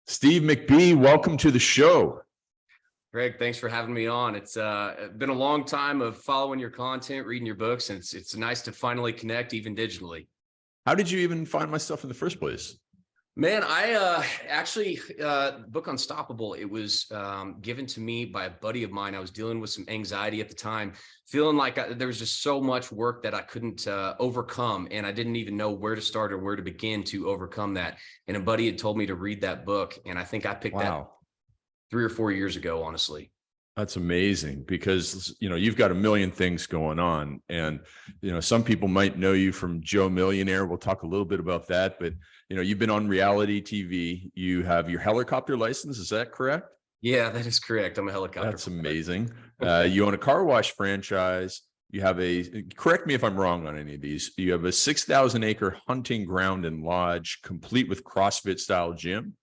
Steve McBee, welcome to the show. Greg, thanks for having me on. It's been a long time of following your content, reading your books, and it's nice to finally connect even digitally. How did you even find my stuff in the first place? Man, I actually, book Unstoppable, it was given to me by a buddy of mine. I was dealing with some anxiety at the time, feeling like there was just so much work that I couldn't overcome, and I didn't even know where to start or where to begin to overcome that. And a buddy had told me to read that book, and I think I picked that 3 or 4 years ago, honestly. That's amazing because, you've got a million things going on, and, some people might know you from Joe Millionaire. We'll talk a little bit about that, but, you've been on reality TV. You have your helicopter license. Is that correct? Yeah, that is correct. I'm a helicopter. That's amazing. You own a car wash franchise. You have correct me if I'm wrong on any of these. You have a 6,000 acre hunting ground and lodge complete with CrossFit style gym.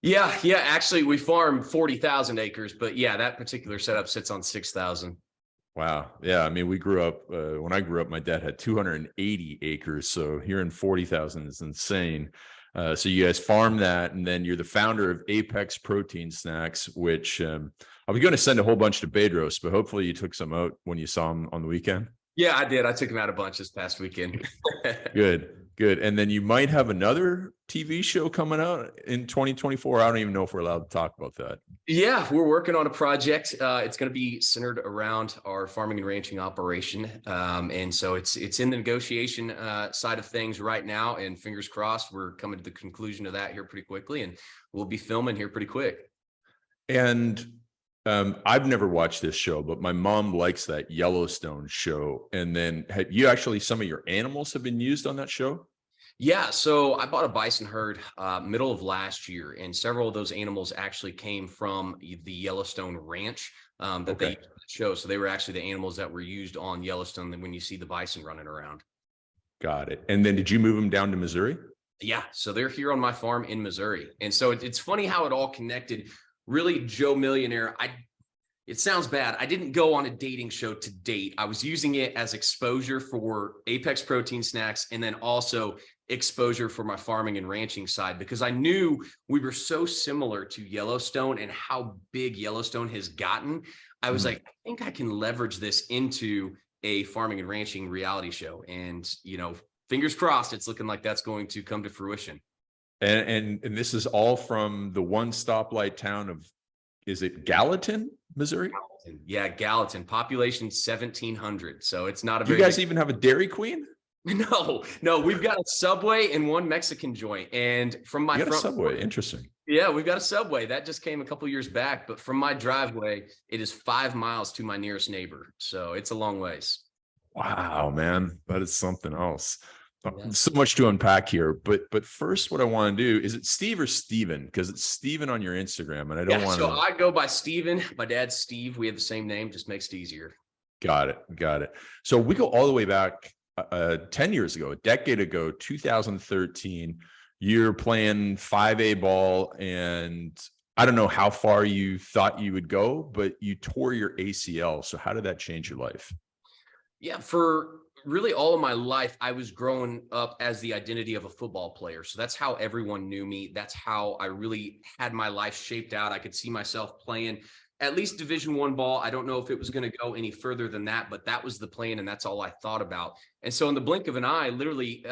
Yeah. Actually, we farm 40,000 acres, but yeah, that particular setup sits on 6,000. Wow. Yeah. I mean, we grew up, when I grew up, my dad had 280 acres. So here in 40,000 is insane. So you guys farm that, and then you're the founder of Apex Protein Snacks, which I was going to send a whole bunch to Bedros, but hopefully you took some out when you saw him on the weekend. Yeah, I did. I took him out a bunch this past weekend. Good. And then you might have another TV show coming out in 2024. I don't even know if we're allowed to talk about that. Yeah, we're working on a project. It's going to be centered around our farming and ranching operation. And so it's in the negotiation side of things right now. And fingers crossed, we're coming to the conclusion of that here pretty quickly. And we'll be filming here pretty quick. And I've never watched this show, but my mom likes that Yellowstone show. And then have you actually, some of your animals have been used on that show? Yeah, so I bought a bison herd middle of last year, and several of those animals actually came from the Yellowstone ranch that they show. So they were actually the animals that were used on Yellowstone when you see the bison running around. Got it. And then did you move them down to Missouri? Yeah, so they're here on my farm in Missouri. And so it's funny how it all connected. Really, Joe Millionaire, it sounds bad. I didn't go on a dating show to date. I was using it as exposure for Apex Protein Snacks, and then also exposure for my farming and ranching side, because I knew we were so similar to Yellowstone and how big Yellowstone has gotten. I was like, I think I can leverage this into a farming and ranching reality show. And, fingers crossed, it's looking like that's going to come to fruition. And this is all from the one stoplight town of, is it Gallatin, Missouri? Gallatin. Yeah, Gallatin, population 1,700. So it's not a Do you guys even have a Dairy Queen? No, we've got a Subway and one Mexican joint. And from my front Subway, interesting. Yeah, we've got a Subway that just came a couple years back, but from my driveway, it is 5 miles to my nearest neighbor. So it's a long ways. Wow, man, that is something else. Yeah. So much to unpack here, but first, what I want to do is, it Steve or Steven? Because it's Steven on your Instagram, and I don't want to. So I go by Steven. My dad's Steve. We have the same name, just makes it easier. Got it. So we go all the way back 10 years ago, a decade ago, 2013. You're playing 5A ball, and I don't know how far you thought you would go, but you tore your ACL. So how did that change your life? Yeah, for really all of my life, I was growing up as the identity of a football player. So that's how everyone knew me. That's how I really had my life shaped out. I could see myself playing at least Division I ball. I don't know if it was going to go any further than that, but that was the plan, and that's all I thought about. And so in the blink of an eye, literally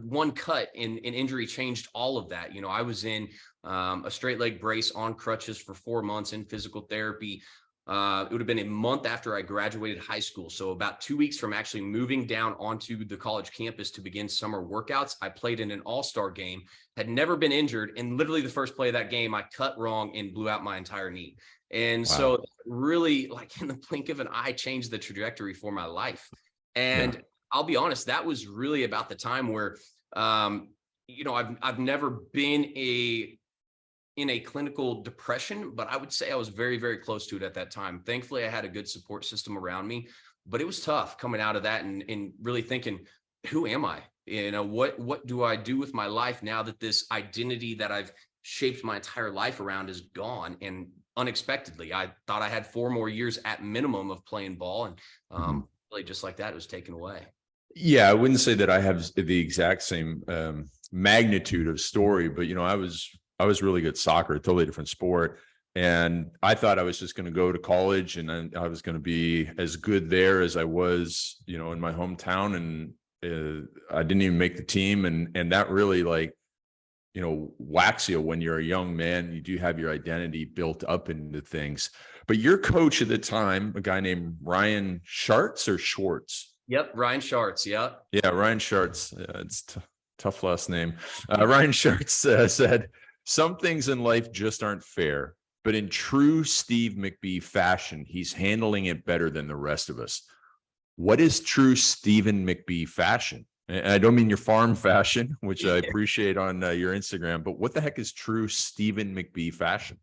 one cut in injury changed all of that. I was in a straight leg brace on crutches for 4 months in physical therapy. It would have been a month after I graduated high school. So about 2 weeks from actually moving down onto the college campus to begin summer workouts, I played in an all-star game, had never been injured. And literally the first play of that game, I cut wrong and blew out my entire knee. And so really, like, in the blink of an eye, changed the trajectory for my life. And I'll be honest, that was really about the time where, I've never been in a clinical depression, but I would say I was very, very close to it at that time. Thankfully, I had a good support system around me, but it was tough coming out of that and really thinking, who am I? What do I do with my life now that this identity that I've shaped my entire life around is gone? And unexpectedly, I thought I had 4 more years at minimum of playing ball, and really just like that, it was taken away. Yeah, I wouldn't say that I have the exact same magnitude of story, but I was I was really good at soccer, a totally different sport. And I thought I was just going to go to college and then I was going to be as good there as I was, in my hometown. And I didn't even make the team. And that really whacks you when you're a young man. You do have your identity built up into things. But your coach at the time, a guy named Ryan Schartz or Schwartz? Yep, Ryan Schartz. Yep. Yeah, Ryan Schartz. It's tough last name. Ryan Schartz said, "Some things in life just aren't fair, but in true Steve McBee fashion, he's handling it better than the rest of us." What is true Stephen McBee fashion? And I don't mean your farm fashion, which I appreciate on your Instagram, but what the heck is true Stephen McBee fashion?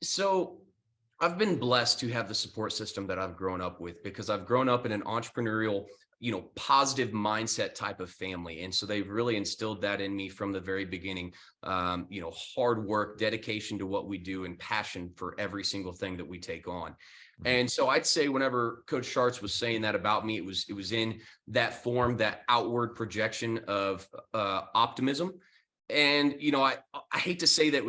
So I've been blessed to have the support system that I've grown up with, because I've grown up in an entrepreneurial, positive mindset type of family. And so they've really instilled that in me from the very beginning. Hard work, dedication to what we do, and passion for every single thing that we take on. And so I'd say whenever Coach Schartz was saying that about me, it was in that form, that outward projection of optimism. And, I hate to say that it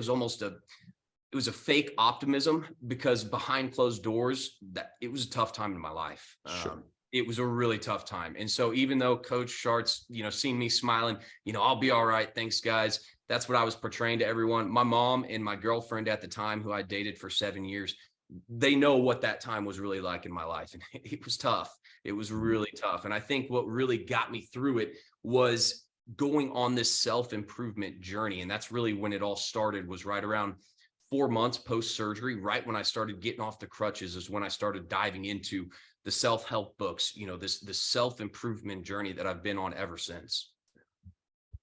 was a fake optimism, because behind closed doors, that it was a tough time in my life. Sure. It was a really tough time. And so even though Coach Schartz, seeing me smiling, I'll be all right, thanks guys, that's what I was portraying to everyone. My mom and my girlfriend at the time, who I dated for 7 years, they know what that time was really like in my life. And it was tough. It was really tough. And I think what really got me through it was going on this self-improvement journey. And that's really when it all started, was right around 4 months post-surgery. Right when I started getting off the crutches is when I started diving into the self-help books, this self-improvement journey that I've been on ever since.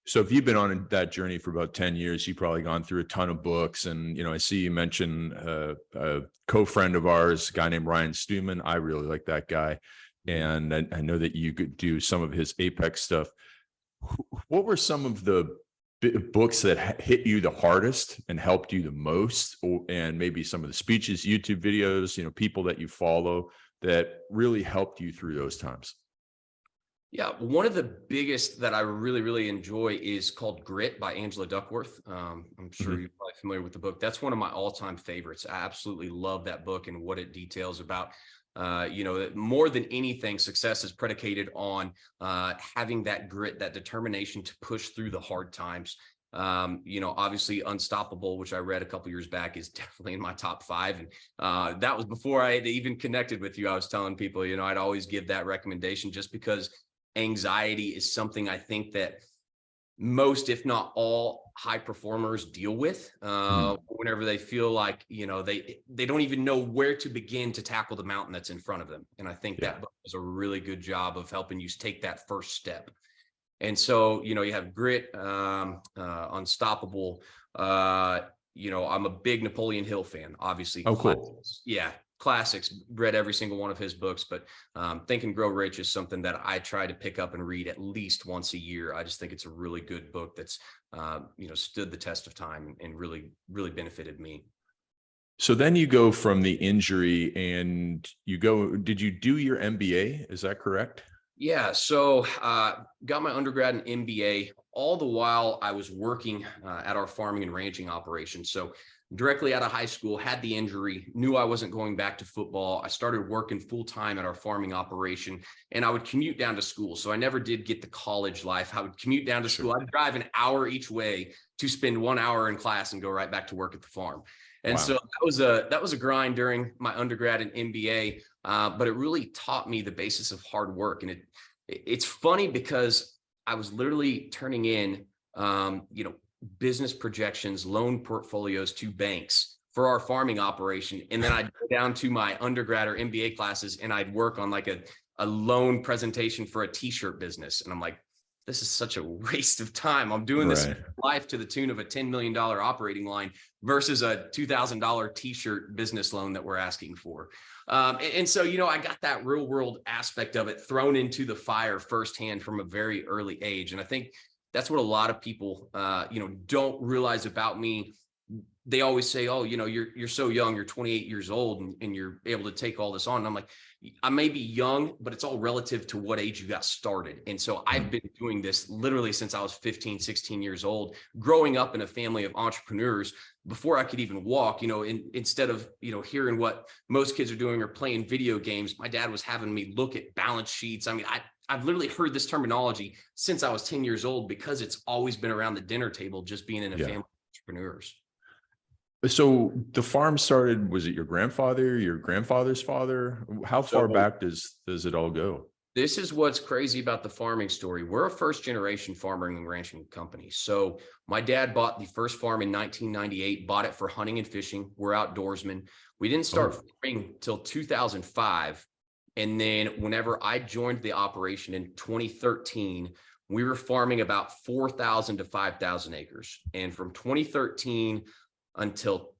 So if you've been on that journey for about 10 years, you've probably gone through a ton of books. And, I see you mentioned a co-friend of ours, a guy named Ryan Stewman. I really like that guy. And I know that you could do some of his Apex stuff. What were some of the books that hit you the hardest and helped you the most? And maybe some of the speeches, YouTube videos, people that you follow that really helped you through those times? Yeah, one of the biggest that I really, really enjoy is called Grit by Angela Duckworth. I'm sure you're probably familiar with the book. That's one of my all-time favorites. I absolutely love that book and what it details about, more than anything, success is predicated on having that grit, that determination to push through the hard times. Obviously Unstoppable, which I read a couple years back, is definitely in my top 5. And that was before I had even connected with you. I was telling people, I'd always give that recommendation, just because anxiety is something I think that most, if not all, high performers deal with whenever they feel like, they don't even know where to begin to tackle the mountain that's in front of them. And I think that book does a really good job of helping you take that first step. And so, you have Grit, Unstoppable. I'm a big Napoleon Hill fan, obviously. Oh, cool. Yeah. Classics, read every single one of his books, but Think and Grow Rich is something that I try to pick up and read at least once a year. I just think it's a really good book that's, stood the test of time and really, really benefited me. So then you go from the injury and did you do your MBA? Is that correct? Yeah. So got my undergrad and MBA. All the while I was working at our farming and ranching operation. So directly out of high school, had the injury, knew I wasn't going back to football. I started working full time at our farming operation, and I would commute down to school. So I never did get the college life. I would commute down to school. I'd drive an hour each way to spend 1 hour in class and go right back to work at the farm. And so that was a grind during my undergrad and MBA, but it really taught me the basis of hard work. And it's funny because I was literally turning in, business projections, loan portfolios to banks for our farming operation. And then I'd go down to my undergrad or MBA classes and I'd work on like a loan presentation for a t-shirt business. And I'm like, this is such a waste of time. I'm doing this life to the tune of a $10 million operating line versus a $2,000 t-shirt business loan that we're asking for. And so, I got that real world aspect of it thrown into the fire firsthand from a very early age. And I think that's what a lot of people, don't realize about me they always say, oh, you're so young, you're 28 years old and you're able to take all this on. And I'm like, I may be young, but it's all relative to what age you got started. And so I've been doing this literally since I was 15, 16 years old, growing up in a family of entrepreneurs before I could even walk, instead of, hearing what most kids are doing or playing video games, my dad was having me look at balance sheets. I mean, I've literally heard this terminology since I was 10 years old because it's always been around the dinner table, just being in a family of entrepreneurs. So the farm started, was it your grandfather, your grandfather's father? How far back does it all go? This is what's crazy about the farming story. We're a first generation farming and ranching company. So my dad bought the first farm in 1998, bought it for hunting and fishing. We're outdoorsmen. We didn't start farming till 2005. And then whenever I joined the operation in 2013, we were farming about 4,000 to 5,000 acres. And from 2013 until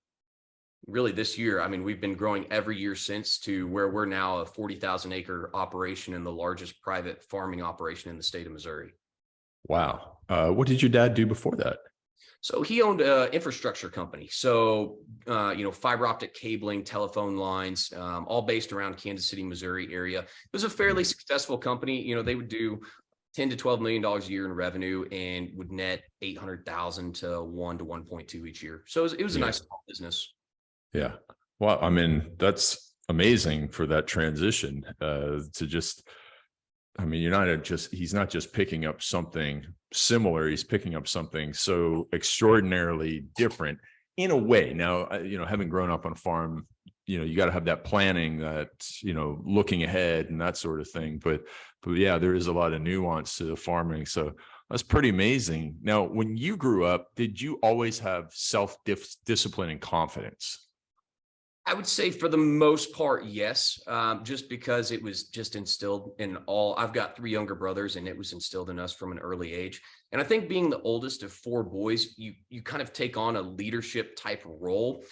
really this year, I mean, we've been growing every year since to where we're now a 40,000 acre operation and the largest private farming operation in the state of Missouri. Wow. What did your dad do before that? So he owned an infrastructure company. So, fiber optic cabling, telephone lines, all based around Kansas City, Missouri area. It was a fairly successful company. They would do $10 to $12 million a year in revenue and would net 800,000 to 1 to 1.2 each year. So it was a nice small business. Yeah. Well, I mean, that's amazing for that transition to just, I mean, he's not just picking up something similar. He's picking up something so extraordinarily different in a way. Now, having grown up on a farm, you got to have that planning, that, looking ahead and that sort of thing. But yeah, there is a lot of nuance to the farming. So that's pretty amazing. Now, when you grew up, did you always have self-discipline and confidence? I would say for the most part, yes, just because it was just instilled in I've got 3 younger brothers and it was instilled in us from an early age. And I think being the oldest of 4 boys, you kind of take on a leadership type role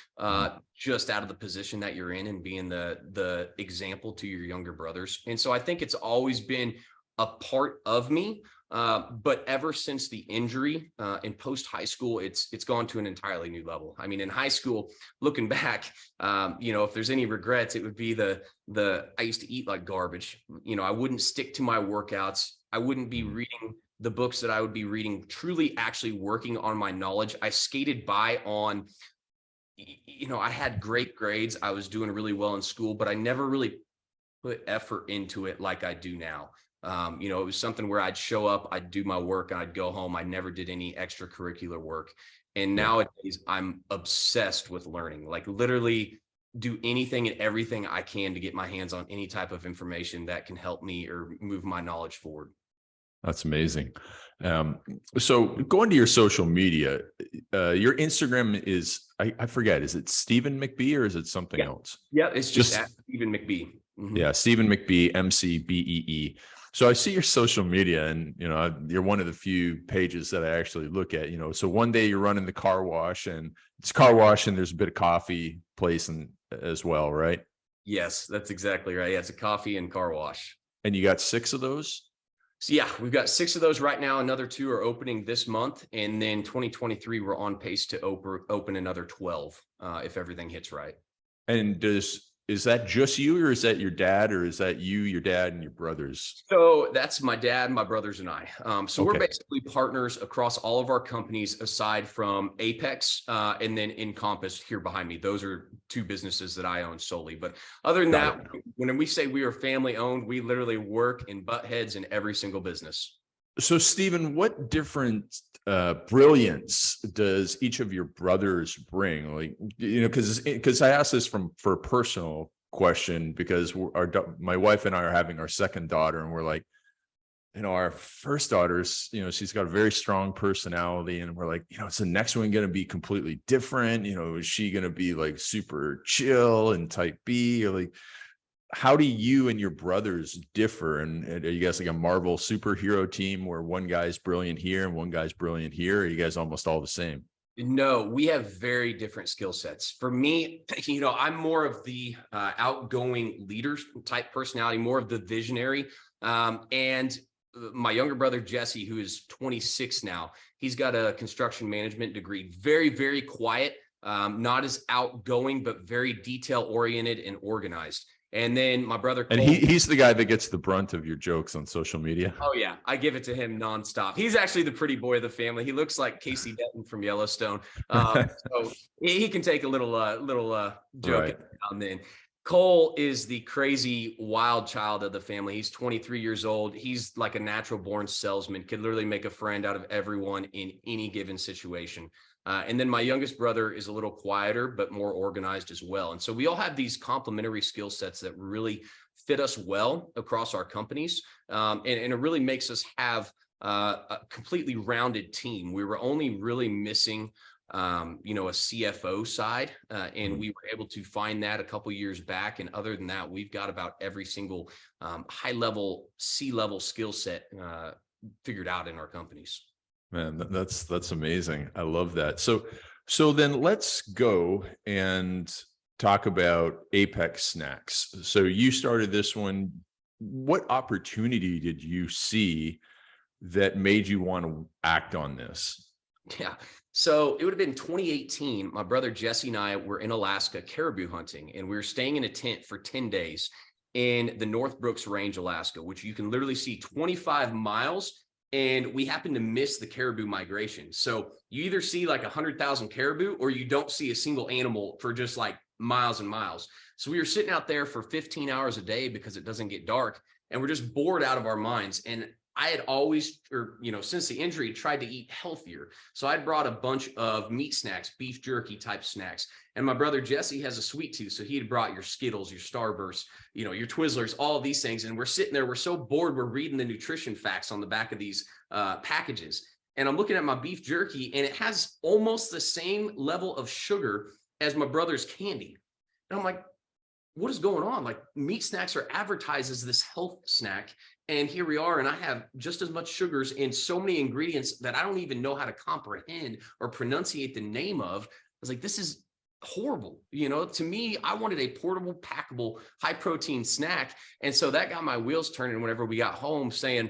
just out of the position that you're in and being the example to your younger brothers. And so I think it's always been a part of me. But ever since the injury in post high school, it's gone to an entirely new level. I mean, in high school, looking back, if there's any regrets, it would be I used to eat like garbage. I wouldn't stick to my workouts. I wouldn't be reading the books that I would be reading, truly actually working on my knowledge. I skated by on, I had great grades. I was doing really well in school, but I never really put effort into it like I do now. It was something where I'd show up, I'd do my work, and I'd go home. I never did any extracurricular work. And nowadays I'm obsessed with learning, like literally do anything and everything I can to get my hands on any type of information that can help me or move my knowledge forward. That's amazing. So going to your social media, your Instagram is, I forget, is it Stephen McBee or is it something else? Yeah, it's just at Stephen McBee. Mm-hmm. Yeah, Stephen McBee, MCBEE. So I see your social media and, you're one of the few pages that I actually look at, so one day you're running the car wash and it's car wash and there's a bit of coffee place as well, right? Yes, that's exactly right. Yeah, it's a coffee and car wash. And you got 6 of those? So yeah, we've got 6 of those right now. Another 2 are opening this month. And then 2023, we're on pace to open another 12 if everything hits right. And is that just you or is that your dad or is that you, your dad and your brothers? So that's my dad, my brothers and I. We're basically partners across all of our companies aside from Apex and then Encompass here behind me. Those are 2 businesses that I own solely. But other than that, when we say we are family owned, we literally work and butt heads in every single business. So Stephen, what different brilliance does each of your brothers bring? Like, because I asked this for a personal question because my wife and I are having our second daughter and we're like, our first daughter's, she's got a very strong personality and we're like, is the next one going to be completely different? Is she going to be like super chill and type B or like, how do you and your brothers differ? And are you guys like a Marvel superhero team where one guy's brilliant here and one guy's brilliant here? Or are you guys almost all the same? No, we have very different skill sets. For me, I'm more of the outgoing leader type personality, more of the visionary. And my younger brother, Jesse, who is 26 now, he's got a construction management degree, very, very quiet, not as outgoing, but very detail oriented and organized. And then my brother Cole, and he's the guy that gets the brunt of your jokes on social media. Oh yeah, I give it to him nonstop. He's actually the pretty boy of the family. He looks like Casey Denton from Yellowstone, so he can take a little joke Right. now and then. Cole is the crazy wild child of the family. He's 23 years old. He's like a natural born salesman, could literally make a friend out of everyone in any given situation. And then my youngest brother is a little quieter, but more organized as well. And so we all have these complementary skill sets that really fit us well across our companies. And it really makes us have a completely rounded team. We were only really missing a CFO side, and we were able to find that a couple years back. And other than that, we've got about every single high level, C-level skill set figured out in our companies. Man, that's amazing. I love that. So then let's go and talk about Apex Snacks. So you started this one. What opportunity did you see that made you want to act on this? Yeah. So it would have been 2018. My brother Jesse and I were in Alaska caribou hunting, and we were staying in a tent for 10 days in the North Brooks Range, Alaska, which you can literally see 25 miles. And we happened to miss the caribou migration. So you either see like 100,000 caribou or you don't see a single animal for just like miles and miles. So we were sitting out there for 15 hours a day because it doesn't get dark, and we're just bored out of our minds. And I had always, since the injury, tried to eat healthier. So I'd brought a bunch of meat snacks, beef jerky type snacks. And my brother Jesse has a sweet tooth. So he had brought your Skittles, your Starbursts, your Twizzlers, all of these things. And we're sitting there, we're so bored, we're reading the nutrition facts on the back of these packages. And I'm looking at my beef jerky, and it has almost the same level of sugar as my brother's candy. And I'm like, what is going on? Like, meat snacks are advertised as this health snack. And here we are, and I have just as much sugars in so many ingredients that I don't even know how to comprehend or pronunciate the name of. I was like, this is horrible. To me, I wanted a portable, packable, high protein snack. And so that got my wheels turning whenever we got home, saying,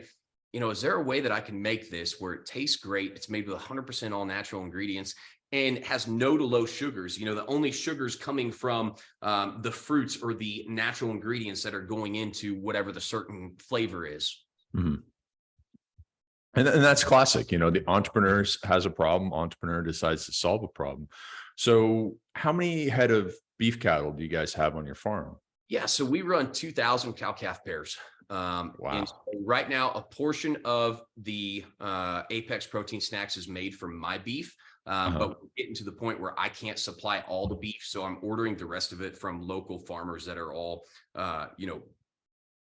is there a way that I can make this where it tastes great? It's made with 100% all natural ingredients and has no to low sugars. The only sugars coming from the fruits or the natural ingredients that are going into whatever the certain flavor is. Mm-hmm. And that's classic. The entrepreneur has a problem. Entrepreneur decides to solve a problem. So how many head of beef cattle do you guys have on your farm? Yeah, so we run 2,000 cow-calf pairs. Wow. And so right now, a portion of the Apex protein snacks is made from my beef. But we're getting to the point where I can't supply all the beef. So I'm ordering the rest of it from local farmers that are all,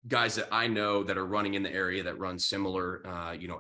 guys that I know that are running in the area that run similar,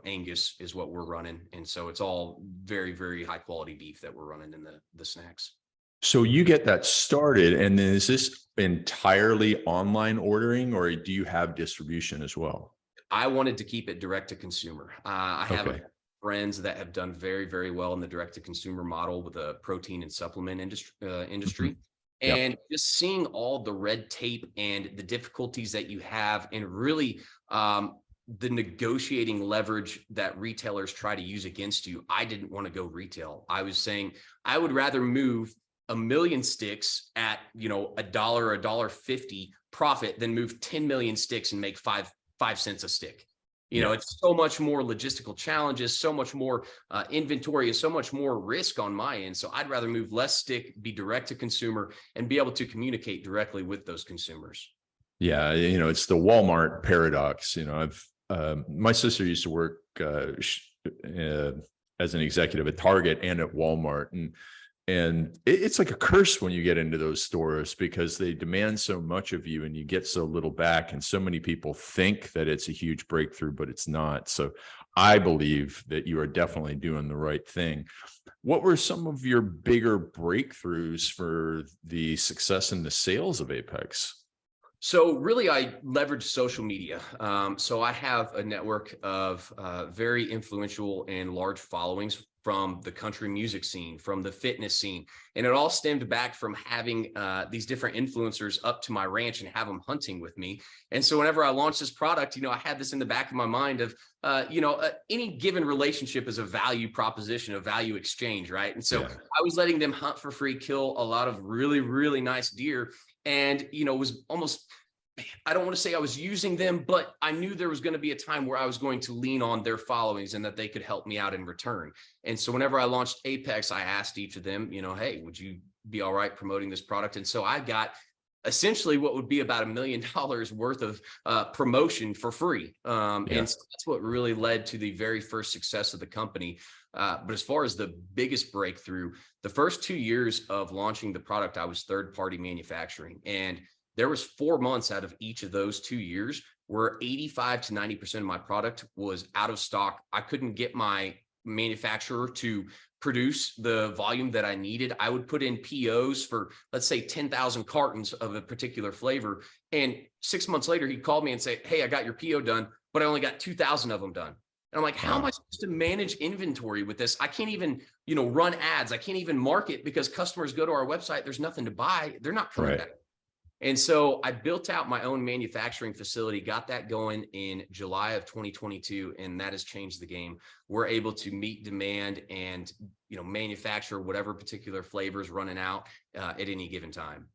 Angus is what we're running. And so it's all very, very high quality beef that we're running in the snacks. So you get that started, and then is this entirely online ordering, or do you have distribution as well? I wanted to keep it direct to consumer. I have friends that have done very, very well in the direct to consumer model with the protein and supplement industry. And just seeing all the red tape and the difficulties that you have, and really the negotiating leverage that retailers try to use against you. I didn't want to go retail. I was saying I would rather move 1 million sticks at $1 or $1.50 profit than move 10 million sticks and make 5 cents a stick. It's so much more logistical challenges, so much more inventory, and so much more risk on my end. So I'd rather move less stick, be direct to consumer, and be able to communicate directly with those consumers. Yeah, it's the Walmart paradox. My sister used to work as an executive at Target and at Walmart, and it's like a curse when you get into those stores because they demand so much of you and you get so little back. And so many people think that it's a huge breakthrough, but it's not. So I believe that you are definitely doing the right thing. What were some of your bigger breakthroughs for the success in the sales of Apex? So really, I leverage social media. So I have a network of very influential and large followings from the country music scene, from the fitness scene. And it all stemmed back from having these different influencers up to my ranch and have them hunting with me. And so whenever I launched this product, I had this in the back of my mind of, any given relationship is a value proposition, a value exchange, right? And so I was letting them hunt for free, kill a lot of really, really nice deer. And, it was almost, I don't want to say I was using them, but I knew there was going to be a time where I was going to lean on their followings and that they could help me out in return. And so whenever I launched Apex, I asked each of them, hey, would you be all right promoting this product? And so I got essentially what would be about $1 million worth of promotion for free. And so that's what really led to the very first success of the company. But as far as the biggest breakthrough, the first 2 years of launching the product, I was third-party manufacturing. And there was 4 months out of each of those 2 years where 85 to 90% of my product was out of stock. I couldn't get my manufacturer to produce the volume that I needed. I would put in POs for, let's say, 10,000 cartons of a particular flavor. And 6 months later, he'd call me and say, hey, I got your PO done, but I only got 2,000 of them done. And I'm like, how am I supposed to manage inventory with this? I can't even, run ads. I can't even market because customers go to our website. There's nothing to buy. They're not coming back. And so I built out my own manufacturing facility, got that going in July of 2022, and that has changed the game. We're able to meet demand and, manufacture whatever particular flavors running out at any given time.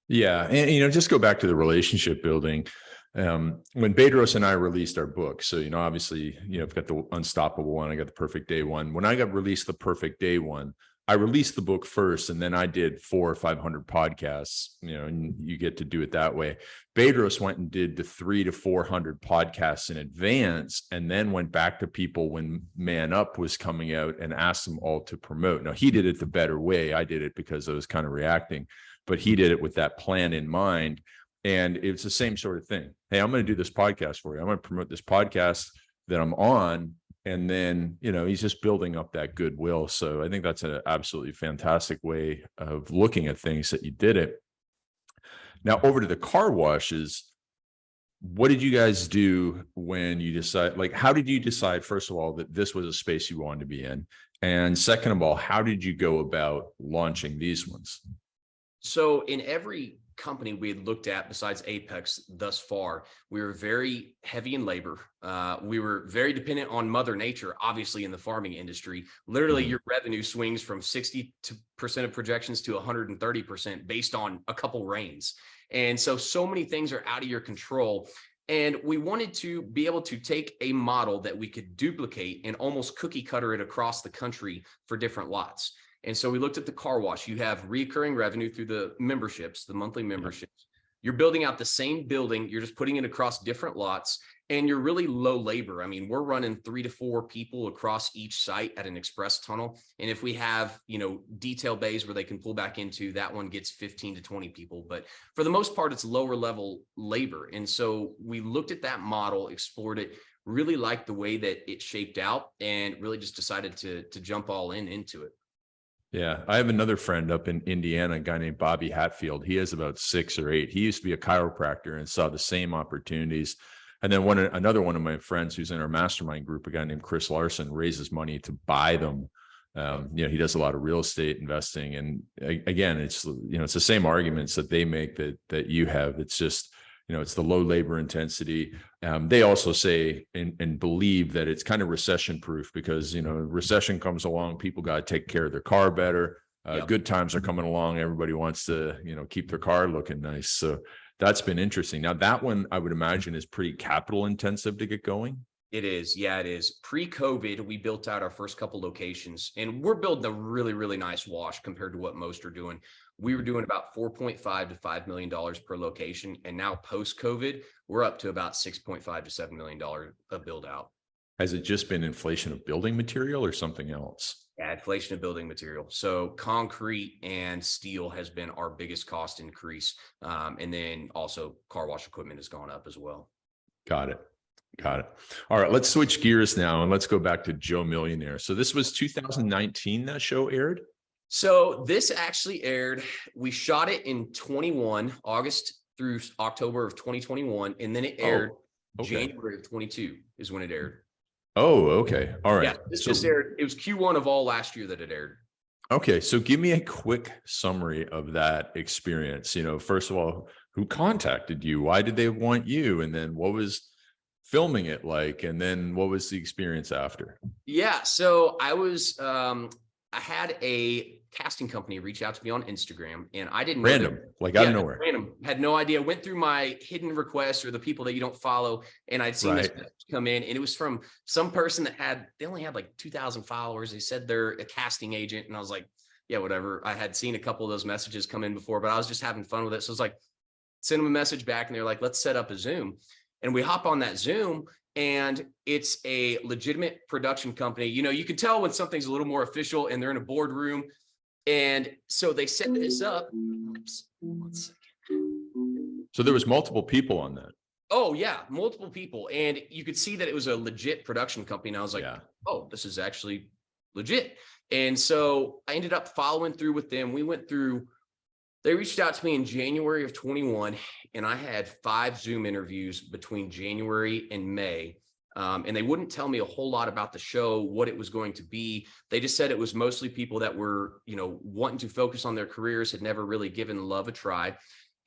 Yeah. And, just go back to the relationship building. When Bedros and I released our book, so, obviously, I've got the Unstoppable one, I got the Perfect Day one. When I got released the Perfect Day one, I released the book first, and then I did 400 or 500 podcasts, and you get to do it that way. Bedros went and did the 300 to 400 podcasts in advance, and then went back to people when Man Up was coming out and asked them all to promote. Now, he did it the better way. I did it because I was kind of reacting, but he did it with that plan in mind. And it's the same sort of thing. Hey, I'm going to do this podcast for you. I'm going to promote this podcast that I'm on. And then, he's just building up that goodwill. So I think that's an absolutely fantastic way of looking at things that you did it. Now, over to the car washes. What did you guys do when you decide, how did you decide, first of all, that this was a space you wanted to be in? And second of all, how did you go about launching these ones? So in every company we had looked at besides Apex thus far, we were very heavy in labor. We were very dependent on Mother Nature, obviously, in the farming industry. Literally, your revenue swings from 60% of projections to 130% based on a couple rains. And so many things are out of your control. And we wanted to be able to take a model that we could duplicate and almost cookie cutter it across the country for different lots. And so we looked at the car wash. You have recurring revenue through the memberships, the monthly memberships. You're building out the same building. You're just putting it across different lots, and you're really low labor. I mean, we're running 3 to 4 people across each site at an express tunnel. And if we have, detail bays where they can pull back into, that one gets 15 to 20 people. But for the most part, it's lower level labor. And so we looked at that model, explored it, really liked the way that it shaped out, and really just decided to jump all into it. Yeah. I have another friend up in Indiana, a guy named Bobby Hatfield. He has about 6 or 8. He used to be a chiropractor and saw the same opportunities. And then another one of my friends who's in our mastermind group, a guy named Chris Larson, raises money to buy them. He does a lot of real estate investing. And again, it's the same arguments that they make that you have. It's just, it's the low labor intensity. They also say and believe that it's kind of recession proof because, recession comes along, people got to take care of their car better. Good times are coming along. Everybody wants to, keep their car looking nice. So that's been interesting. Now that one, I would imagine, is pretty capital intensive to get going. It is. Yeah, it is. Pre-COVID, we built out our first couple locations, and we're building a really, really nice wash compared to what most are doing. We were doing about $4.5 to $5 million per location. And now post-COVID, we're up to about $6.5 to $7 million a build out. Has it just been inflation of building material or something else? Yeah, inflation of building material. So concrete and steel has been our biggest cost increase. And then also car wash equipment has gone up as well. Got it. All right, let's switch gears now and let's go back to Joe Millionaire. So this was 2019 that show aired? So this actually aired. We shot it in 21, August through October of 2021, and then it aired January of 22 is when it aired. Oh, okay. All Yeah, right. this So, just aired. It was Q1 of all last year that it aired. okay. So give me a quick summary of that experience. First of all, who contacted you? Why did they want you? And then what was filming it like? And then what was the experience after? Yeah, so I had a casting company reach out to me on Instagram, and I didn't know Random, that. like out Yeah, of just nowhere. random. Had no idea. Went through my hidden requests or the people that you don't follow, and I'd seen this Right. message come in, and it was from some person that they only had like 2,000 followers. They said they're a casting agent, and I was like, yeah, whatever. I had seen a couple of those messages come in before, but I was just having fun with it. So I was like, send them a message back, and they're like, let's set up a Zoom. And we hop on that Zoom, and it's a legitimate production company. You can tell when something's a little more official and they're in a boardroom. And so they set this up. Oops, 1 second. So there was multiple people on that. Oh yeah, multiple people. And you could see that it was a legit production company. And I was like, Yeah. oh, this is actually legit. And so I ended up following through with them. They reached out to me in January of 21, and I had 5 Zoom interviews between January and May. And they wouldn't tell me a whole lot about the show, what it was going to be. They just said it was mostly people that were, wanting to focus on their careers, had never really given love a try.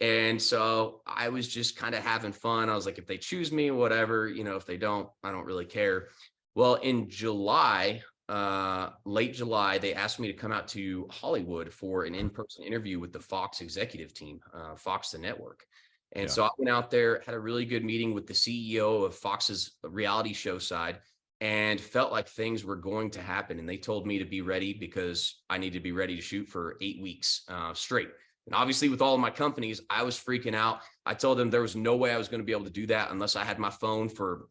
And so I was just kind of having fun. I was like, if they choose me, whatever, if they don't, I don't really care. Well, in July, late July, they asked me to come out to Hollywood for an in-person interview with the Fox executive team, Fox, the network. And Yeah. so I went out there, had a really good meeting with the CEO of Fox's reality show side, and felt like things were going to happen. And they told me to be ready because I need to be ready to shoot for 8 weeks straight. And obviously with all of my companies, I was freaking out. I told them there was no way I was going to be able to do that unless I had my phone for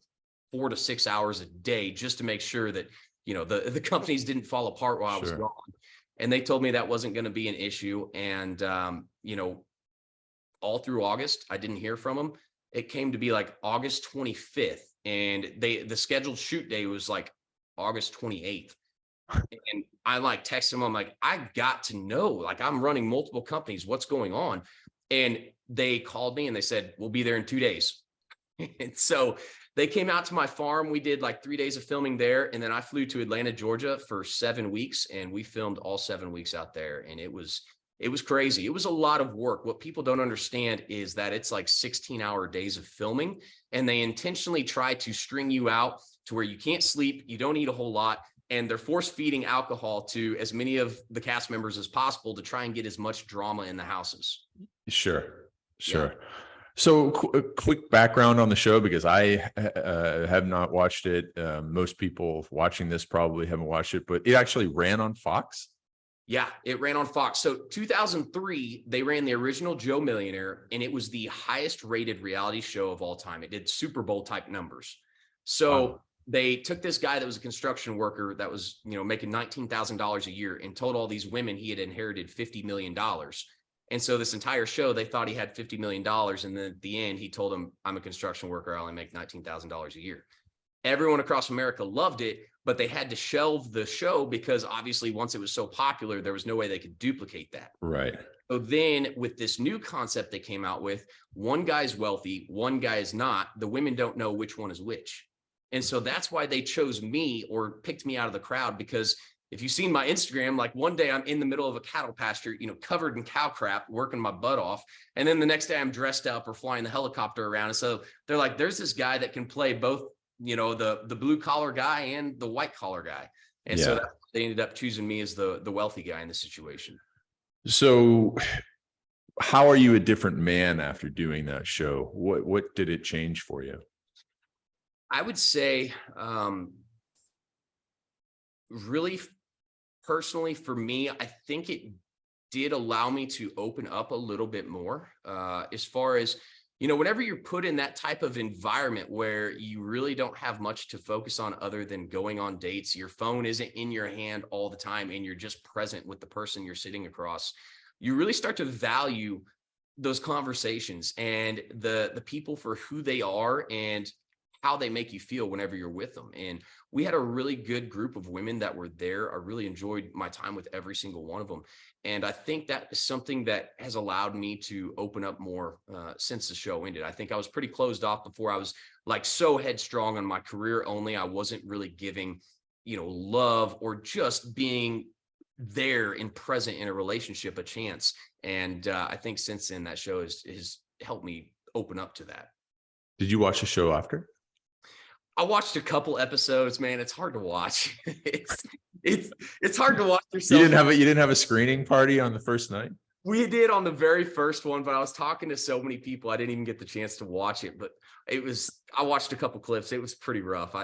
4 to 6 hours a day, just to make sure that the companies didn't fall apart while I was gone. And they told me that wasn't going to be an issue. And, all through August, I didn't hear from them. It came to be like August 25th, and the scheduled shoot day was like August 28th. And I like texted them. I'm like, I got to know, like, I'm running multiple companies. What's going on? And they called me and they said, we'll be there in 2 days. And so they came out to my farm. We did like 3 days of filming there. And then I flew to Atlanta, Georgia for 7 weeks. And we filmed all 7 weeks out there. And it was crazy. It was a lot of work. What people don't understand is that it's like 16-hour days of filming. And they intentionally try to string you out to where you can't sleep. You don't eat a whole lot. And they're force feeding alcohol to as many of the cast members as possible to try and get as much drama in the houses. Sure. Yeah. So quick background on the show, because I have not watched it. Most people watching this probably haven't watched it, but it actually ran on Fox. Yeah, it ran on Fox. So 2003, they ran the original Joe Millionaire, and it was the highest rated reality show of all time. It did Super Bowl type numbers. So Wow. they took this guy that was a construction worker that was, making $19,000 a year, and told all these women he had inherited $50 million. And so this entire show, they thought he had $50 million. And then at the end, he told them, I'm a construction worker. I only make $19,000 a year. Everyone across America loved it, but they had to shelve the show because obviously once it was so popular, there was no way they could duplicate that. Right. So then with this new concept they came out with, one guy's wealthy, one guy is not. The women don't know which one is which. And so that's why they chose me or picked me out of the crowd, because if you've seen my Instagram, like one day I'm in the middle of a cattle pasture, covered in cow crap, working my butt off. And then the next day I'm dressed up or flying the helicopter around. And so they're like, there's this guy that can play both, the blue collar guy and the white collar guy. And so they ended up choosing me as the wealthy guy in this situation. So how are you a different man after doing that show? What did it change for you? I would say, really personally for me, I think it did allow me to open up a little bit more, as far as, whenever you're put in that type of environment where you really don't have much to focus on other than going on dates, your phone isn't in your hand all the time, and you're just present with the person you're sitting across, you really start to value those conversations and the people for who they are and how they make you feel whenever you're with them. And we had a really good group of women that were there. I really enjoyed my time with every single one of them. And I think that is something that has allowed me to open up more since the show ended. I think I was pretty closed off before. I was like so headstrong on my career only. I wasn't really giving, love or just being there and present in a relationship a chance. And I think since then that show has helped me open up to that. Did you watch the show after? I watched a couple episodes, man. It's hard to watch. It's hard to watch yourself. You didn't have a screening party on the first night? We did on the very first one, but I was talking to so many people, I didn't even get the chance to watch it. But I watched a couple clips. It was pretty rough.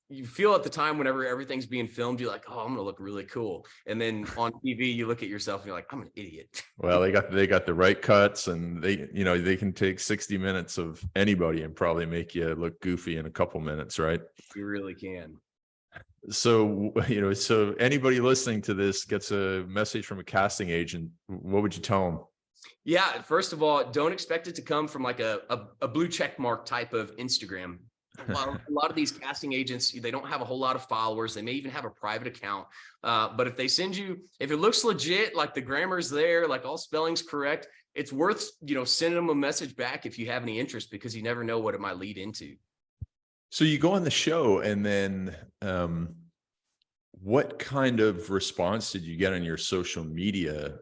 You feel at the time whenever everything's being filmed, you're like, oh, I'm gonna look really cool. And then on TV, you look at yourself and you're like, I'm an idiot. Well, they got the right cuts, and they can take 60 minutes of anybody and probably make you look goofy in a couple minutes, right? You really can. So, so anybody listening to this gets a message from a casting agent, what would you tell them? Yeah, first of all, don't expect it to come from like a blue check mark type of Instagram. A lot of these casting agents, they don't have a whole lot of followers. They may even have a private account. But if they send you, if it looks legit, like the grammar's there, like all spelling's correct, it's worth, sending them a message back if you have any interest, because you never know what it might lead into. So you go on the show, and then what kind of response did you get on your social media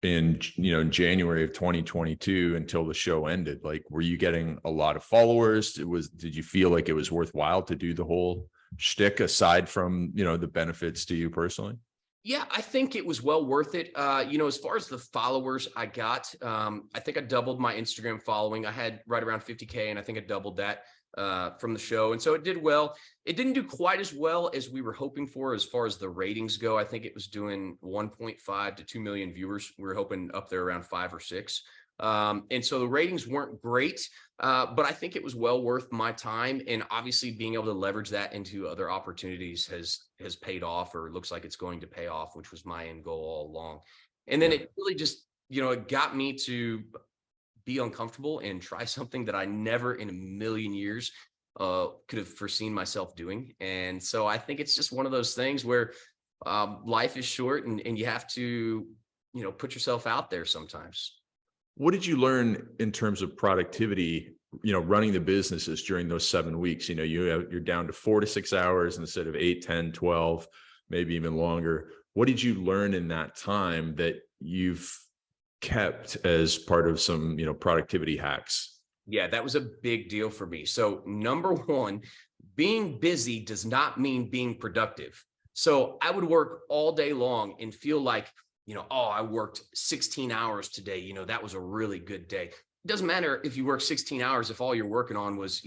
in January of 2022 until the show ended? Like, were you getting a lot of followers? Did you feel like it was worthwhile to do the whole shtick aside from, the benefits to you personally? Yeah, I think it was well worth it. As far as the followers I got, I think I doubled my Instagram following. I had right around 50K, and I think I doubled that from the show. And so it did well. It didn't do quite as well as we were hoping for as far as the ratings go. I think it was doing 1.5 to 2 million viewers. We were hoping up there around 5 or 6. And so the ratings weren't great, but I think it was well worth my time. And obviously being able to leverage that into other opportunities has paid off, or looks like it's going to pay off, which was my end goal all along. And then it really just, it got me to be uncomfortable and try something that I never in a million years could have foreseen myself doing. And so I think it's just one of those things where life is short, and you have to, put yourself out there sometimes. What did you learn in terms of productivity, running the businesses during those 7 weeks? You're down to 4 to 6 hours instead of 8, 10, 12, maybe even longer. What did you learn in that time that you've kept as part of some, productivity hacks? Yeah, that was a big deal for me. So number one, being busy does not mean being productive. So I would work all day long and feel like, I worked 16 hours today. That was a really good day. It doesn't matter if you work 16 hours, if all you're working on was,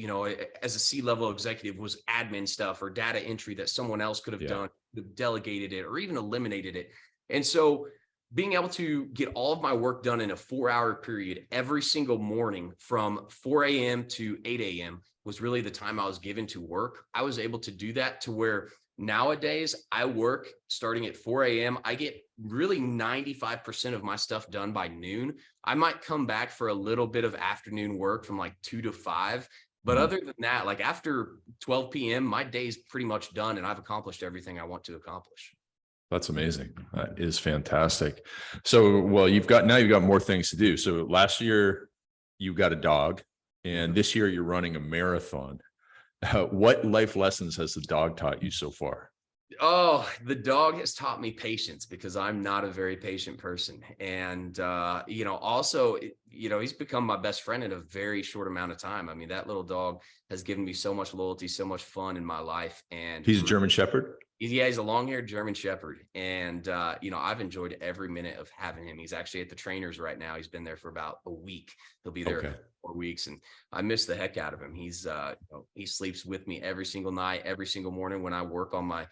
as a C-level executive, was admin stuff or data entry that someone else could have done, delegated it, or even eliminated it. And so being able to get all of my work done in a 4-hour period every single morning from 4 a.m. to 8 a.m. was really the time I was given to work. I was able to do that to where nowadays I work starting at 4 a.m. I get really 95% of my stuff done by noon. I might come back for a little bit of afternoon work from like 2 to 5. But other than that, like after 12 p.m., my day's pretty much done, and I've accomplished everything I want to accomplish. That's amazing. That is fantastic. So, well, you've got more things to do. So last year you got a dog, and this year you're running a marathon. What life lessons has the dog taught you so far? Oh, the dog has taught me patience, because I'm not a very patient person. And, also, he's become my best friend in a very short amount of time. I mean, that little dog has given me so much loyalty, so much fun in my life. And he's a German Shepherd? He's a long-haired German Shepherd. And, I've enjoyed every minute of having him. He's actually at the trainers right now. He's been there for about a week. He'll be there for 4 weeks. And I miss the heck out of him. He's, he sleeps with me every single night, every single morning when I work on my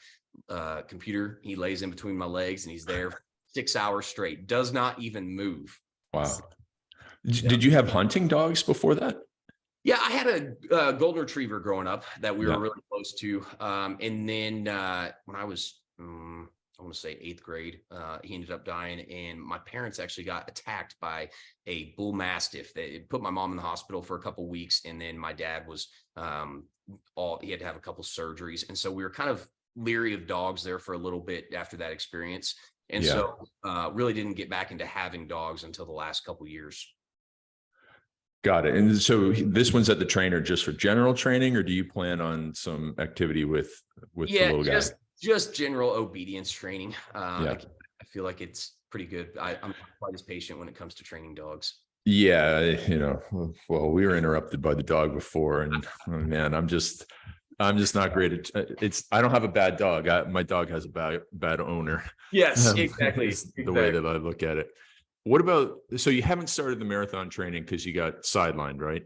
computer. He lays in between my legs, and he's there 6 hours straight, does not even move. Wow. Did you have hunting dogs before that? Yeah, I had a golden retriever growing up that we were really close to. And then when I was I want to say 8th grade. He ended up dying, and my parents actually got attacked by a bull mastiff. They put my mom in the hospital for a couple weeks, and then my dad was he had to have a couple surgeries, and so we were kind of leery of dogs there for a little bit after that experience, and so really didn't get back into having dogs until the last couple years. Got it. And so this one's at the trainer just for general training, or do you plan on some activity with the little guy? Just general obedience training. I feel like it's pretty good. I'm not quite as patient when it comes to training dogs. Yeah, well, we were interrupted by the dog before, and oh, man, I'm just not great at I don't have a bad dog. My dog has a bad owner. Yes, exactly. The way that I look at it. What about, so you haven't started the marathon training because you got sidelined, right?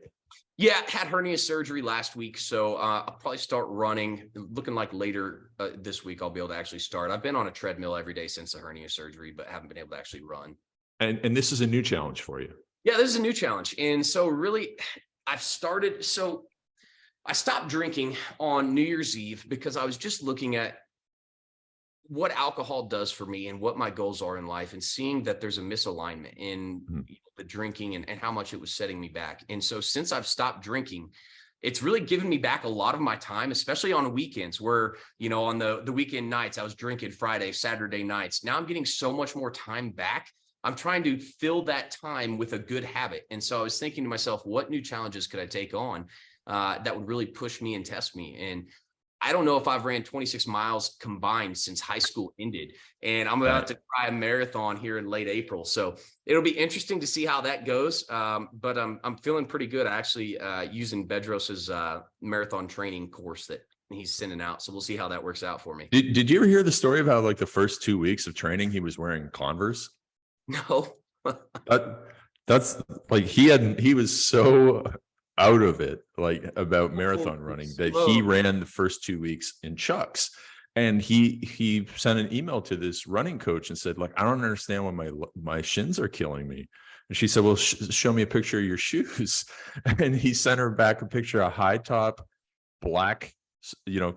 Yeah, had hernia surgery last week, so I'll probably start running. Looking like later this week I'll be able to actually start. I've been on a treadmill every day since the hernia surgery, but haven't been able to actually run. And this is a new challenge for you. Yeah, this is a new challenge. And so really I stopped drinking on New Year's Eve because I was just looking at what alcohol does for me and what my goals are in life, and seeing that there's a misalignment in the drinking and how much it was setting me back. And so since I've stopped drinking, it's really given me back a lot of my time, especially on weekends where, on the weekend nights, I was drinking Friday, Saturday nights. Now I'm getting so much more time back. I'm trying to fill that time with a good habit. And so I was thinking to myself, what new challenges could I take on that would really push me and test me? And I don't know if I've ran 26 miles combined since high school ended, and I'm about to try a marathon here in late April. So it'll be interesting to see how that goes. But I'm feeling pretty good. I actually using Bedros's marathon training course that he's sending out. So we'll see how that works out for me. Did you ever hear the story about like the first 2 weeks of training, he was wearing Converse? No. That's like, he was so out of it, like about marathon running, that he ran the first 2 weeks in Chucks. And he sent an email to this running coach and said, like, I don't understand why my shins are killing me. And she said, well, show me a picture of your shoes. And he sent her back a picture of high top black,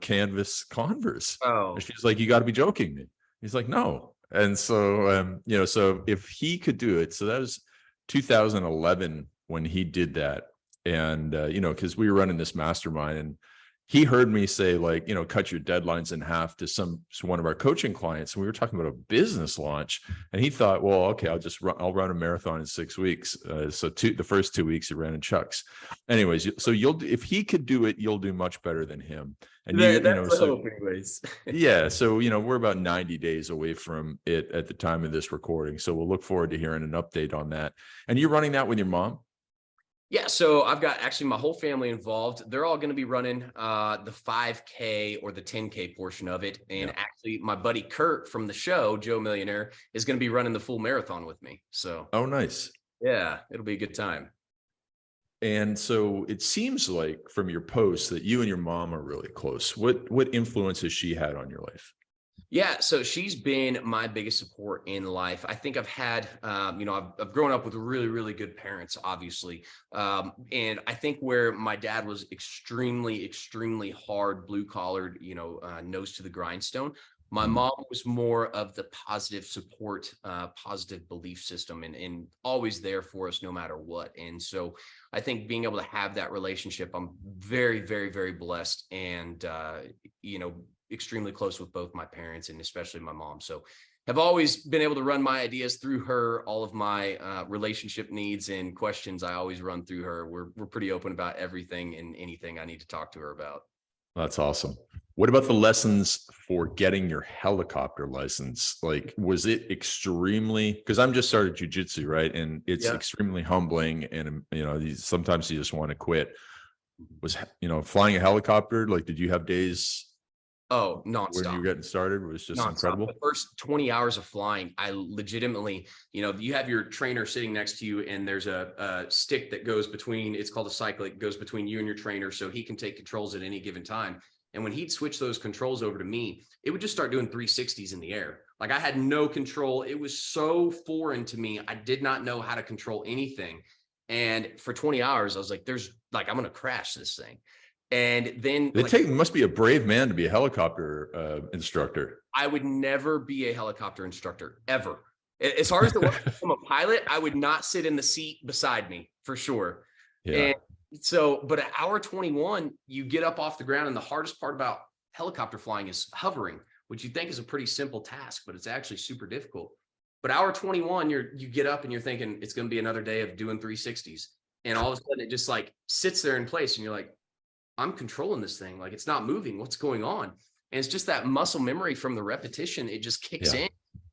canvas Converse. And she's like, you got to be joking me. He's like, no. And so, so if he could do it, so that was 2011 when he did that. And, because we were running this mastermind, and he heard me say, like, cut your deadlines in half to one of our coaching clients. And we were talking about a business launch, and he thought, well, okay, I'll run a marathon in 6 weeks. So the first 2 weeks he ran in Chucks. Anyways, so if he could do it, you'll do much better than him. And that's the hope anyways. Yeah. So, we're about 90 days away from it at the time of this recording. So we'll look forward to hearing an update on that. And you're running that with your mom? Yeah, so I've got actually my whole family involved. They're all going to be running the 5K or the 10K portion of it. And actually my buddy Kurt from the show, Joe Millionaire, is going to be running the full marathon with me. So, oh, nice. Yeah, it'll be a good time. And so it seems like from your posts that you and your mom are really close. What influence has she had on your life? Yeah, so she's been my biggest support in life. I think I've had, I've grown up with really, really good parents, obviously. And I think where my dad was extremely, extremely hard, blue collared, nose to the grindstone, my mom was more of the positive support, positive belief system, and always there for us no matter what. And so I think being able to have that relationship, I'm very, very, very blessed, and, extremely close with both my parents and especially my mom. So have always been able to run my ideas through her. All of my relationship needs and questions, I always run through her. We're pretty open about everything and anything I need to talk to her about. That's awesome. What about the lessons for getting your helicopter license? Like, was it extremely, because I'm just started jujitsu, right? And it's extremely humbling, and sometimes you just want to quit. Was flying a helicopter, like, did you have days? Oh, nonstop. When you were getting started, it was just nonstop. Incredible. The first 20 hours of flying, I legitimately, you have your trainer sitting next to you, and there's a stick that goes between, it's called a cycle, it goes between you and your trainer, so he can take controls at any given time. And when he'd switch those controls over to me, it would just start doing 360s in the air. Like, I had no control. It was so foreign to me. I did not know how to control anything. And for 20 hours, I was like, I'm going to crash this thing. And then Must be a brave man to be a helicopter instructor. I would never be a helicopter instructor ever. As hard as it was to become a pilot, I would not sit in the seat beside me for sure. Yeah. And so, but at hour 21, you get up off the ground, and the hardest part about helicopter flying is hovering, which you think is a pretty simple task, but it's actually super difficult. But hour 21, you get up and you're thinking it's going to be another day of doing 360s. And all of a sudden it just like sits there in place, and you're like, I'm controlling this thing. Like, it's not moving. What's going on? And it's just that muscle memory from the repetition. It just kicks in,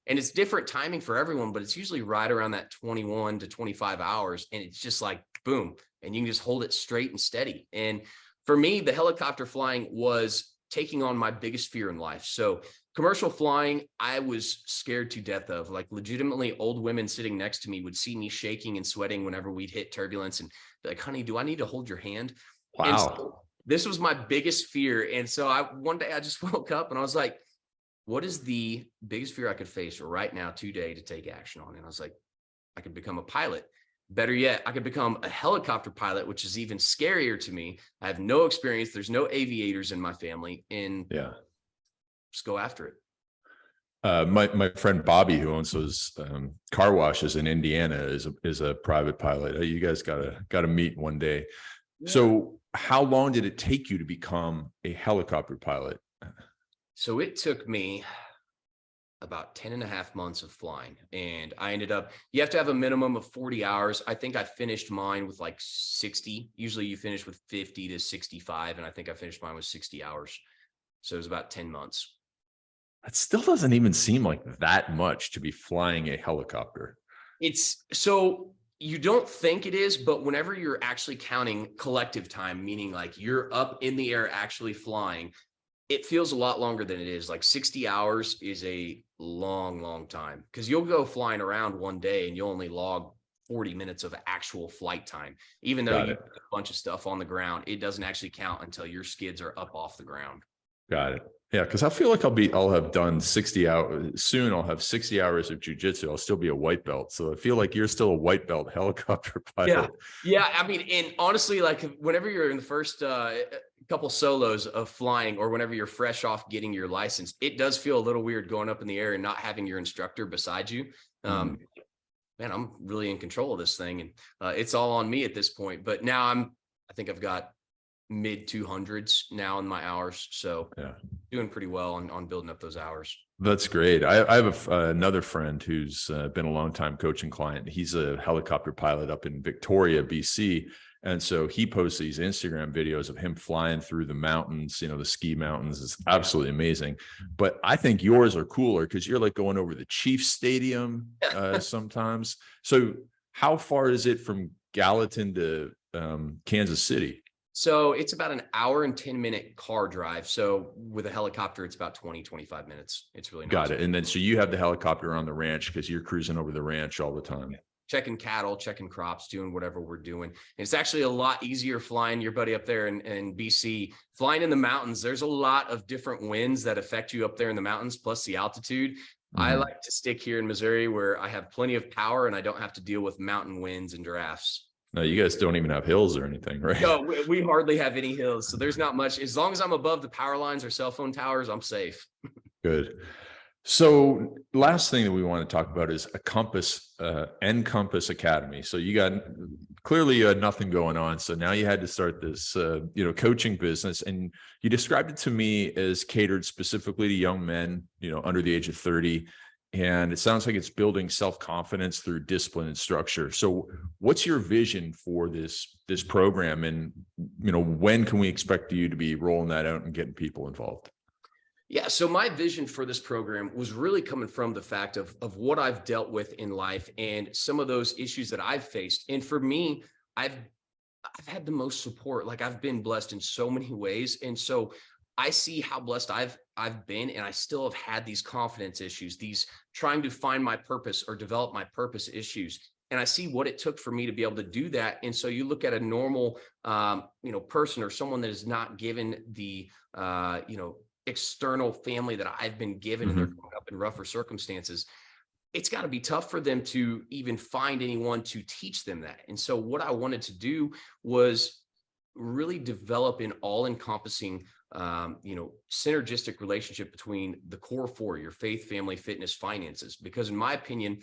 and it's different timing for everyone, but it's usually right around that 21 to 25 hours. And it's just like, boom, and you can just hold it straight and steady. And for me, the helicopter flying was taking on my biggest fear in life. So commercial flying, I was scared to death of. Like, legitimately, old women sitting next to me would see me shaking and sweating whenever we'd hit turbulence, and be like, honey, do I need to hold your hand? Wow. And so this was my biggest fear. And so one day I just woke up and I was like, what is the biggest fear I could face right now today to take action on? And I was like, I could become a pilot. Better yet, I could become a helicopter pilot, which is even scarier to me. I have no experience. There's no aviators in my family, and just go after it. My friend Bobby, who owns those car washes in Indiana, is a private pilot. You guys gotta meet one day. Yeah. So how long did it take you to become a helicopter pilot? So it took me about 10 and a half months of flying. And I ended up, you have to have a minimum of 40 hours. I think I finished mine with like 60. Usually you finish with 50 to 65. And I think I finished mine with 60 hours. So it was about 10 months. That still doesn't even seem like that much to be flying a helicopter. It's so you don't think it is, but whenever you're actually counting collective time, meaning like you're up in the air actually flying, it feels a lot longer than it is. Like 60 hours is a long time, because you'll go flying around one day and you'll only log 40 minutes of actual flight time. Even though you put a bunch of stuff on the ground, it doesn't actually count until your skids are up off the ground. Got it. Yeah, because I feel like I'll have done 60 hours soon. I'll have 60 hours of jujitsu. I'll still be a white belt. So I feel like you're still a white belt helicopter pilot. Yeah. I mean, and honestly, like whenever you're in the first couple solos of flying, or whenever you're fresh off getting your license, it does feel a little weird going up in the air and not having your instructor beside you. Man, I'm really in control of this thing, and it's all on me at this point. But now I think I've got mid 200s now in my hours. So doing pretty well on building up those hours. That's great. I have another friend who's been a long time coaching client. He's a helicopter pilot up in Victoria, BC. And so he posts these Instagram videos of him flying through the mountains, the ski mountains. It's absolutely amazing. But I think yours are cooler because you're like going over the Chiefs Stadium sometimes. So how far is it from Gallatin to Kansas City? So it's about an hour and 10-minute car drive. So with a helicopter, it's about 20, 25 minutes. It's really nice. Got it. And then, so you have the helicopter on the ranch because you're cruising over the ranch all the time. Checking cattle, checking crops, doing whatever we're doing. And it's actually a lot easier flying your buddy up there in BC. Flying in the mountains, there's a lot of different winds that affect you up there in the mountains, plus the altitude. I like to stick here in Missouri where I have plenty of power and I don't have to deal with mountain winds and drafts. No, you guys don't even have hills or anything, right? No, we hardly have any hills. So there's not much. As long as I'm above the power lines or cell phone towers, I'm safe. Good. So last thing that we want to talk about is a Compass Academy. So you got clearly nothing going on. So now you had to start this, coaching business, and you described it to me as catered specifically to young men, under the age of 30. And it sounds like it's building self-confidence through discipline and structure. So what's your vision for this program? And, when can we expect you to be rolling that out and getting people involved? Yeah. So my vision for this program was really coming from the fact of what I've dealt with in life and some of those issues that I've faced. And for me, I've had the most support. Like, I've been blessed in so many ways. And so I see how blessed I've been, and I still have had these confidence issues, these trying to find my purpose or develop my purpose issues. And I see what it took for me to be able to do that. And so you look at a normal, person or someone that is not given the, external family that I've been given, and they're growing up in rougher circumstances. It's got to be tough for them to even find anyone to teach them that. And so what I wanted to do was really develop an all-encompassing, synergistic relationship between the core four, your faith, family, fitness, finances. Because in my opinion,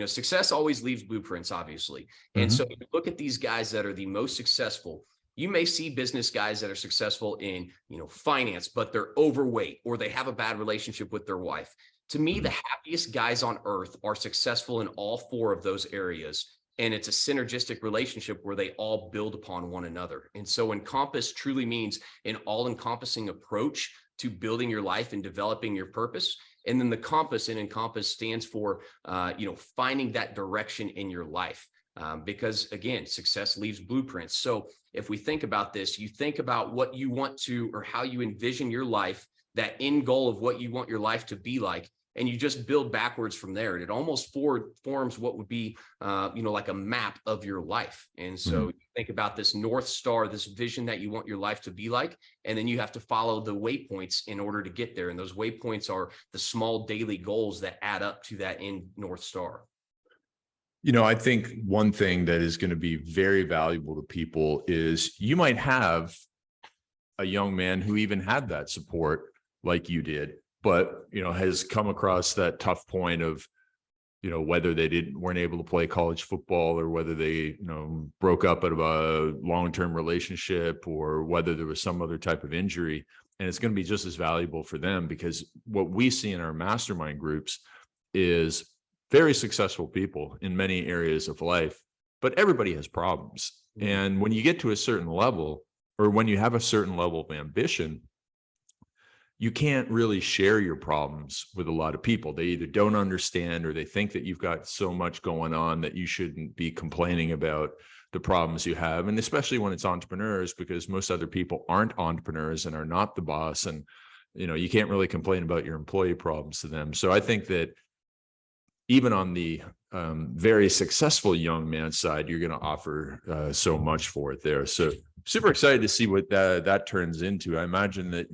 success always leaves blueprints, obviously. And so if you look at these guys that are the most successful, you may see business guys that are successful in, finance, but they're overweight or they have a bad relationship with their wife. To me, the happiest guys on earth are successful in all four of those areas. And it's a synergistic relationship where they all build upon one another. And so Encompass truly means an all-encompassing approach to building your life and developing your purpose. And then the compass in Encompass stands for, finding that direction in your life. Because again, success leaves blueprints. So if we think about this, you think about what you want to, or how you envision your life, that end goal of what you want your life to be like, and you just build backwards from there. It almost forms what would be, like a map of your life. And so you think about this North Star, this vision that you want your life to be like, and then you have to follow the waypoints in order to get there. And those waypoints are the small daily goals that add up to that end North Star. I think one thing that is going to be very valuable to people is you might have a young man who even had that support like you did, but, has come across that tough point of, whether they weren't able to play college football, or whether they, broke up out of a long-term relationship, or whether there was some other type of injury. And it's going to be just as valuable for them, because what we see in our mastermind groups is very successful people in many areas of life, but everybody has problems. And when you get to a certain level, or when you have a certain level of ambition, you can't really share your problems with a lot of people. They either don't understand, or they think that you've got so much going on that you shouldn't be complaining about the problems you have. And especially when it's entrepreneurs, because most other people aren't entrepreneurs and are not the boss. And, you can't really complain about your employee problems to them. So I think that even on the very successful young man side, you're going to offer so much for it there. So super excited to see what that turns into. I imagine that,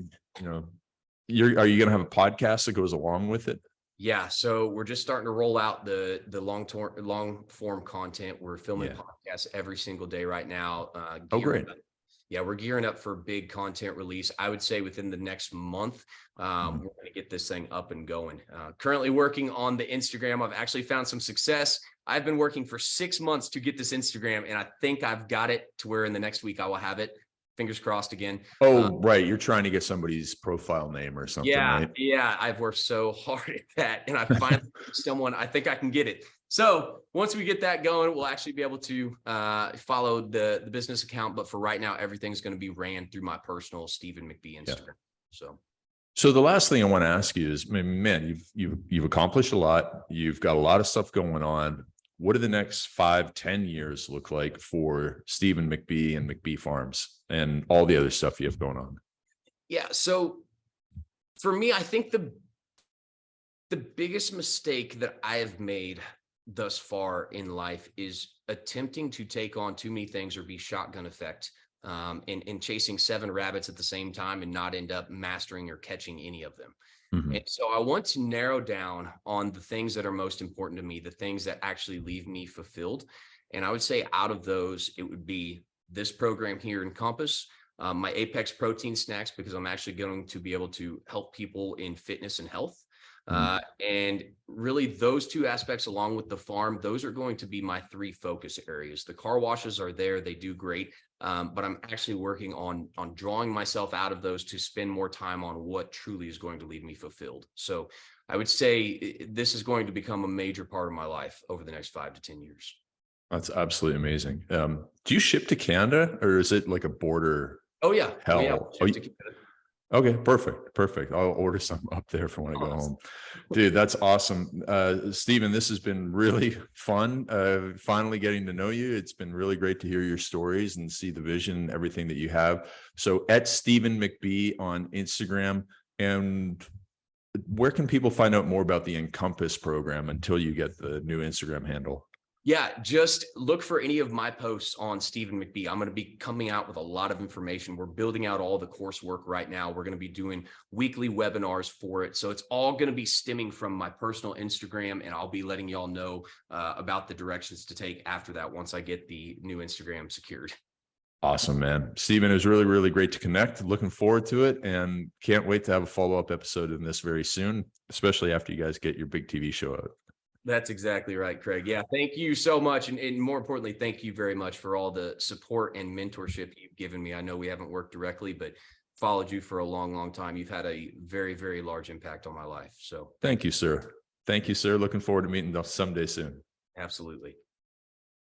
are you going to have a podcast that goes along with it? Yeah. So we're just starting to roll out the long form content. We're filming podcasts every single day right now. Oh, great. Yeah, we're gearing up for big content release. I would say within the next month, we're going to get this thing up and going. Currently working on the Instagram. I've actually found some success. I've been working for 6 months to get this Instagram, and I think I've got it to where in the next week I will have it. Fingers crossed again. Oh, right. You're trying to get somebody's profile name or something, right? Yeah. I've worked so hard at that, and I finally someone, I think I can get it. So once we get that going, we'll actually be able to follow the business account. But for right now, everything's going to be ran through my personal Stephen McBee Instagram. Yeah. So the last thing I want to ask you is, man, you've accomplished a lot. You've got a lot of stuff going on. What do the next 5-10 years look like for Stephen McBee and McBee Farms and all the other stuff you have going on? Yeah. So for me, I think the biggest mistake that I have made thus far in life is attempting to take on too many things or be shotgun effect, and chasing 7 rabbits at the same time and not end up mastering or catching any of them. And so I want to narrow down on the things that are most important to me, the things that actually leave me fulfilled. And I would say out of those, it would be this program here in Compass, my Apex protein snacks, because I'm actually going to be able to help people in fitness and health. And really those 2 aspects, along with the farm, those are going to be my 3 focus areas. The car washes are there. They do great. But I'm actually working on drawing myself out of those to spend more time on what truly is going to leave me fulfilled. So I would say this is going to become a major part of my life over the next 5 to 10 years. That's absolutely amazing. Do you ship to Canada, or is it like a border? Oh yeah. Hell. Okay, perfect. I'll order some up there for when I go home. Dude, that's awesome. Stephen, this has been really fun. Finally getting to know you. It's been really great to hear your stories and see the vision, everything that you have. So at Stephen McBee on Instagram. And where can people find out more about the Encompass program until you get the new Instagram handle? Yeah, just look for any of my posts on Stephen McBee. I'm going to be coming out with a lot of information. We're building out all the coursework right now. We're going to be doing weekly webinars for it. So it's all going to be stemming from my personal Instagram, and I'll be letting y'all know about the directions to take after that once I get the new Instagram secured. Awesome, man. Steven, it was really, really great to connect. Looking forward to it, and can't wait to have a follow-up episode in this very soon, especially after you guys get your big TV show out. That's exactly right, Craig. Yeah, thank you so much. And more importantly, thank you very much for all the support and mentorship you've given me. I know we haven't worked directly, but followed you for a long, long time. You've had a very, very large impact on my life. So Thank you, sir. Thank you, sir. Looking forward to meeting someday soon. absolutely.